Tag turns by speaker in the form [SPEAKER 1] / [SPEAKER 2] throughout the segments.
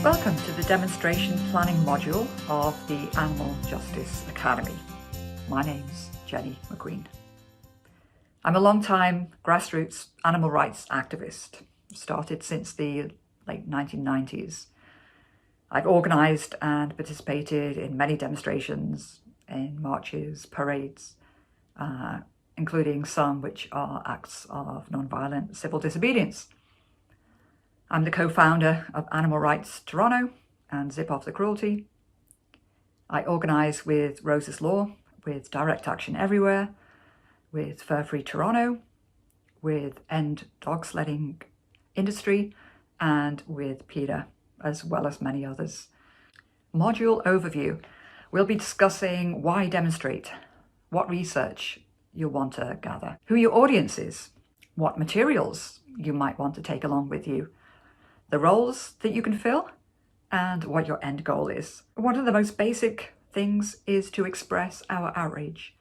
[SPEAKER 1] Welcome to the demonstration planning module of the Animal Justice Academy. My name's Jenny McQueen. I'm a long-time grassroots animal rights activist, started since the late 1990s. I've organised and participated in many demonstrations, in marches, parades, including some which are acts of non-violent civil disobedience. I'm the co-founder of Animal Rights Toronto and Zip Off the Cruelty. I organise with Rose's Law, with Direct Action Everywhere, with Fur Free Toronto, with End Dog Sledding Industry, and with PETA, as well as many others. Module overview. We'll be discussing why demonstrate, what research you'll want to gather, who your audience is, what materials you might want to take along with you, the roles that you can fill, and what your end goal is. One of the most basic things is to express our outrage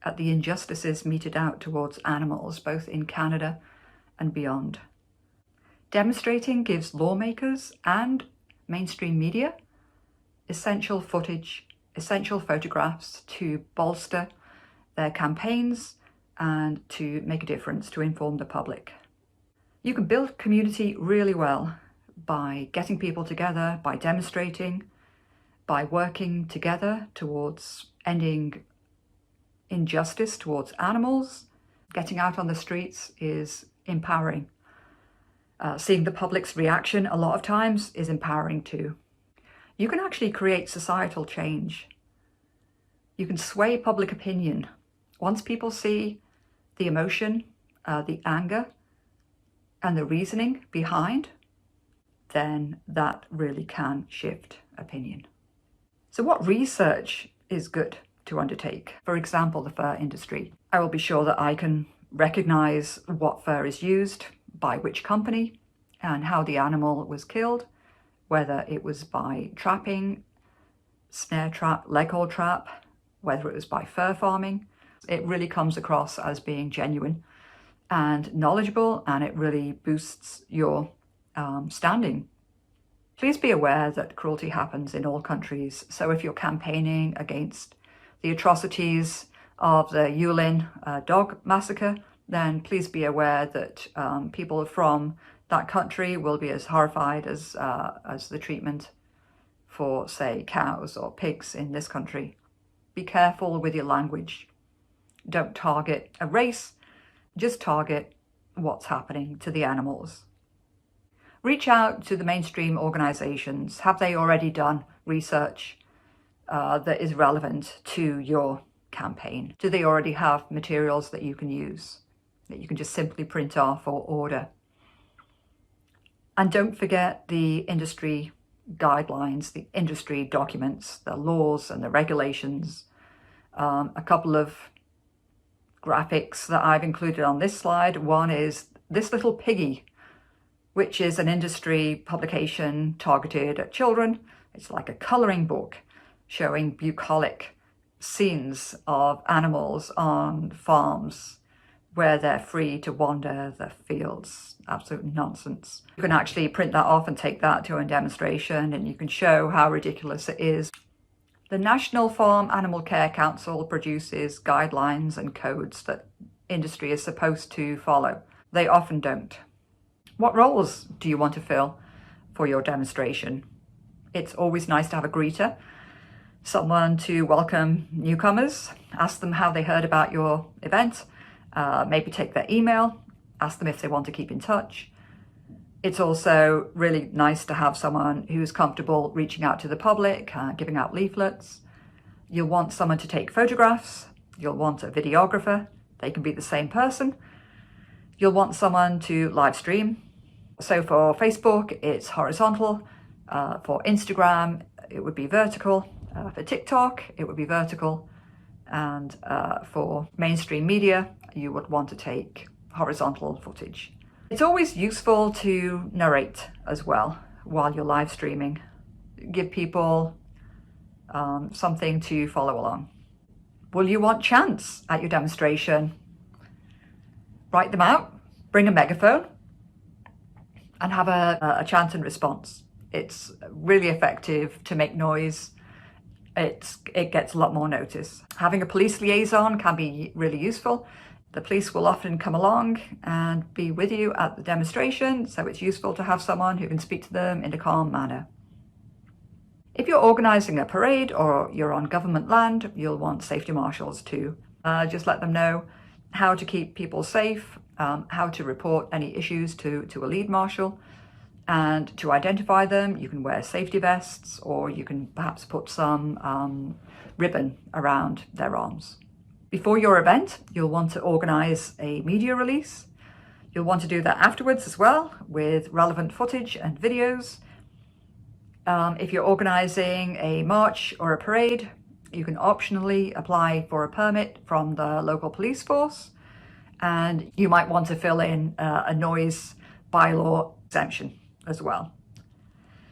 [SPEAKER 1] at the injustices meted out towards animals, both in Canada and beyond. Demonstrating gives lawmakers and mainstream media essential footage, essential photographs to bolster their campaigns and to make a difference, to inform the public. You can build community really well by getting people together, by demonstrating, by working together towards ending injustice towards animals. Getting out on the streets is empowering. Seeing the public's reaction a lot of times is empowering too. You can actually create societal change. You can sway public opinion. Once people see the emotion, the anger, and the reasoning behind, then that really can shift opinion. So what research is good to undertake? For example, the fur industry. I will be sure that I can recognize what fur is used, by which company, and how the animal was killed, whether it was by trapping, snare trap, leg hold trap, whether it was by fur farming. It really comes across as being genuine and knowledgeable, and it really boosts your standing. Please be aware that cruelty happens in all countries. So if you're campaigning against the atrocities of the Yulin dog massacre, then please be aware that people from that country will be as horrified as the treatment for, say, cows or pigs in this country. Be careful with your language. Don't target a race, just target what's happening to the animals. Reach out to the mainstream organisations. Have they already done research that is relevant to your campaign? Do they already have materials that you can use, that you can just simply print off or order? And don't forget the industry guidelines, the industry documents, the laws and the regulations. A couple of graphics that I've included on this slide. One is this little piggy, which is an industry publication targeted at children. It's like a colouring book showing bucolic scenes of animals on farms where they're free to wander the fields. Absolute nonsense. You can actually print that off and take that to a demonstration, and you can show how ridiculous it is. The National Farm Animal Care Council produces guidelines and codes that industry is supposed to follow. They often don't. What roles do you want to fill for your demonstration? It's always nice to have a greeter, someone to welcome newcomers, ask them how they heard about your event, maybe take their email, ask them if they want to keep in touch. It's also really nice to have someone who's comfortable reaching out to the public, giving out leaflets. You'll want someone to take photographs. You'll want a videographer. They can be the same person. You'll want someone to live stream. So for Facebook, it's horizontal. For Instagram, it would be vertical. For TikTok, it would be vertical. And for mainstream media, you would want to take horizontal footage. It's always useful to narrate as well while you're live streaming. Give people something to follow along. Will you want chants at your demonstration? Write them out, bring a megaphone, and have a chant and response. It's really effective to make noise. It gets a lot more notice. Having a police liaison can be really useful. The police will often come along and be with you at the demonstration, so it's useful to have someone who can speak to them in a calm manner. If you're organising a parade or you're on government land, you'll want safety marshals too. Just let them know how to keep people safe, how to report any issues to a lead marshal, and to identify them, you can wear safety vests, or you can perhaps put some ribbon around their arms. Before your event, you'll want to organise a media release. You'll want to do that afterwards as well, with relevant footage and videos. If you're organising a march or a parade, you can optionally apply for a permit from the local police force, and you might want to fill in a noise bylaw exemption as well.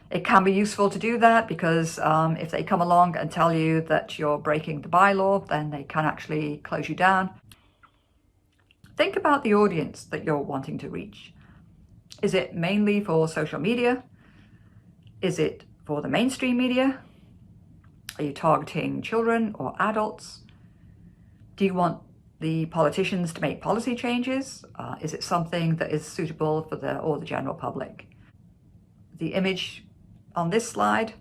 [SPEAKER 1] It can be useful to do that because if they come along and tell you that you're breaking the bylaw, then they can actually close you down. Think about the audience that you're wanting to reach. Is it mainly for social media? Is it for the mainstream media? Are you targeting children or adults? Do you want the politicians to make policy changes? Is it something that is suitable for the general public? The image on this slide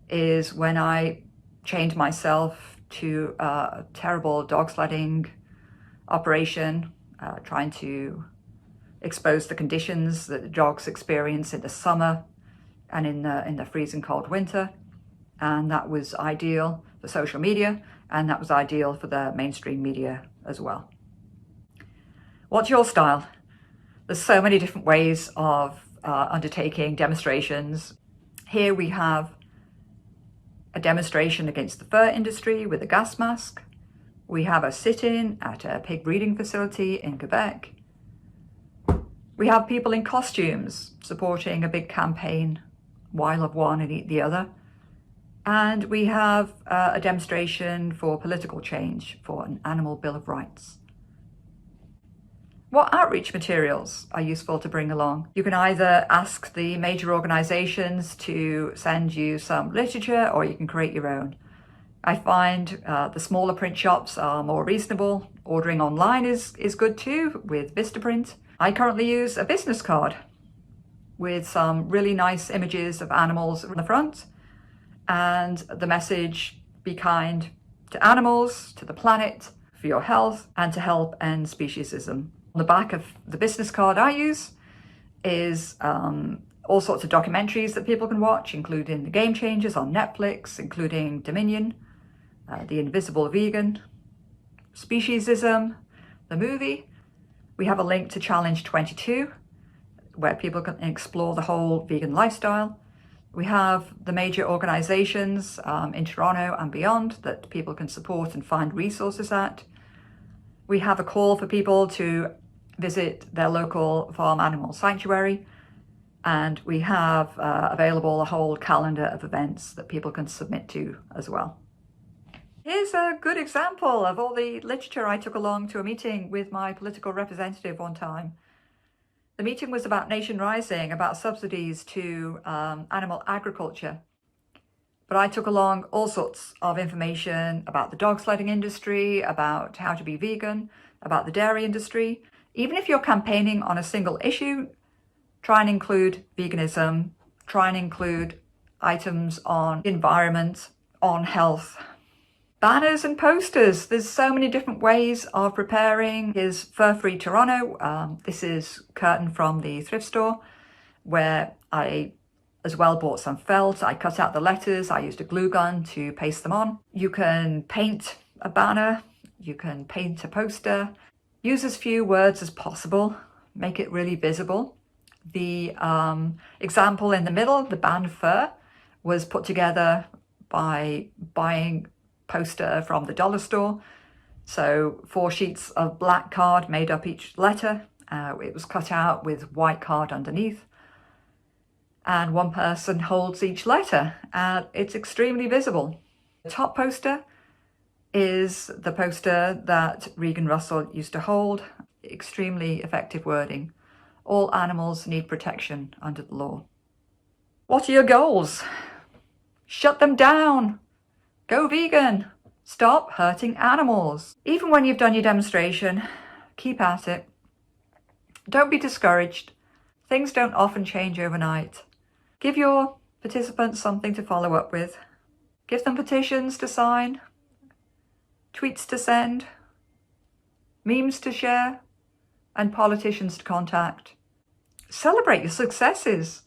[SPEAKER 1] is when I chained myself to a terrible dog sledding operation, trying to expose the conditions that the dogs experience in the summer and in the freezing cold winter. And that was ideal for social media, and that was ideal for the mainstream media as well. What's your style? There's so many different ways of undertaking demonstrations. Here we have a demonstration against the fur industry with a gas mask. We have a sit-in at a pig breeding facility in Quebec. We have people in costumes supporting a big campaign, Why Love One and Eat the Other. And we have a demonstration for political change, for an animal bill of rights. What outreach materials are useful to bring along? You can either ask the major organisations to send you some literature, or you can create your own. I find the smaller print shops are more reasonable. Ordering online is good too, with Vistaprint. I currently use a business card with some really nice images of animals on the front, and the message, be kind to animals, to the planet, for your health, and to help end speciesism. On the back of the business card I use is all sorts of documentaries that people can watch, including The Game Changers on Netflix, including Dominion, The Invisible Vegan, Speciesism, the movie. We have a link to Challenge 22, where people can explore the whole vegan lifestyle. We have the major organisations in Toronto and beyond that people can support and find resources at. We have a call for people to visit their local farm animal sanctuary, and we have available a whole calendar of events that people can submit to as well. Here's a good example of all the literature I took along to a meeting with my political representative one time. The meeting was about Nation Rising, about subsidies to animal agriculture. But I took along all sorts of information about the dog sledding industry, about how to be vegan, about the dairy industry. Even if you're campaigning on a single issue, try and include veganism, try and include items on environment, on health. Banners and posters. There's so many different ways of preparing. Here's Fur Free Toronto. This is curtain from the thrift store, where I as well bought some felt. I cut out the letters. I used a glue gun to paste them on. You can paint a banner. You can paint a poster. Use as few words as possible. Make it really visible. The example in the middle, the banned fur, was put together by buying poster from the dollar store. So 4 sheets of black card made up each letter. It was cut out with white card underneath, and one person holds each letter, and it's extremely visible. The top poster is the poster that Regan Russell used to hold. Extremely effective wording. All animals need protection under the law. What are your goals? Shut them down. Go vegan. Stop hurting animals. Even when you've done your demonstration, keep at it. Don't be discouraged. Things don't often change overnight. Give your participants something to follow up with. Give them petitions to sign, tweets to send, memes to share, and politicians to contact. Celebrate your successes.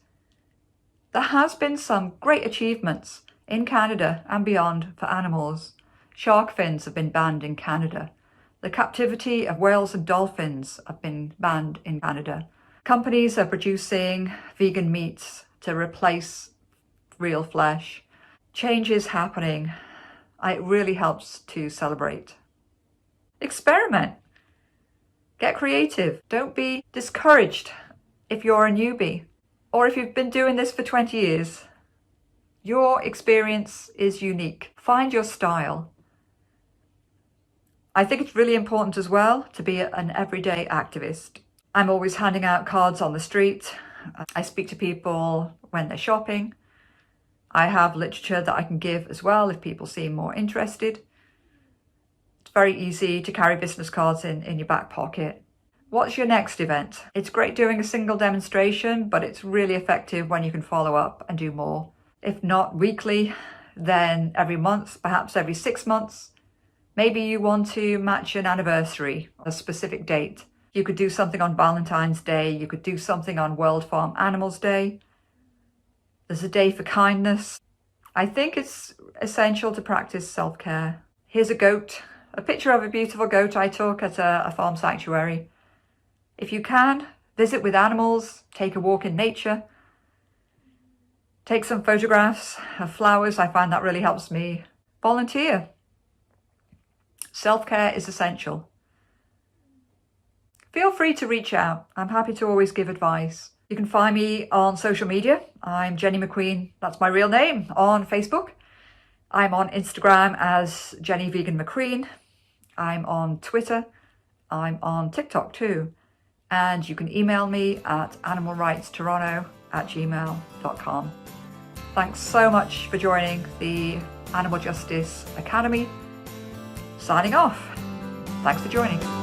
[SPEAKER 1] There has been some great achievements in Canada and beyond for animals. Shark fins have been banned in Canada. The captivity of whales and dolphins have been banned in Canada. Companies are producing vegan meats to replace real flesh. Change is happening. It really helps to celebrate. Experiment. Get creative. Don't be discouraged if you're a newbie or if you've been doing this for 20 years. Your experience is unique. Find your style. I think it's really important as well to be an everyday activist. I'm always handing out cards on the street. I speak to people when they're shopping. I have literature that I can give as well if people seem more interested. It's very easy to carry business cards in your back pocket. What's your next event? It's great doing a single demonstration, but it's really effective when you can follow up and do more. If not weekly, then every month, perhaps every 6 months. Maybe you want to match an anniversary, a specific date. You could do something on Valentine's Day. You could do something on World Farm Animals Day. There's a day for kindness. I think it's essential to practice self-care. Here's a goat, a picture of a beautiful goat I took at a farm sanctuary. If you can, visit with animals, take a walk in nature, take some photographs of flowers. I find that really helps me. Volunteer. Self-care is essential. Feel free to reach out. I'm happy to always give advice. You can find me on social media. I'm Jenny McQueen. That's my real name on Facebook. I'm on Instagram as Jenny Vegan McQueen. I'm on Twitter. I'm on TikTok too. And you can email me at animalrightstoronto@gmail.com. Thanks so much for joining the Animal Justice Academy. Signing off. Thanks for joining.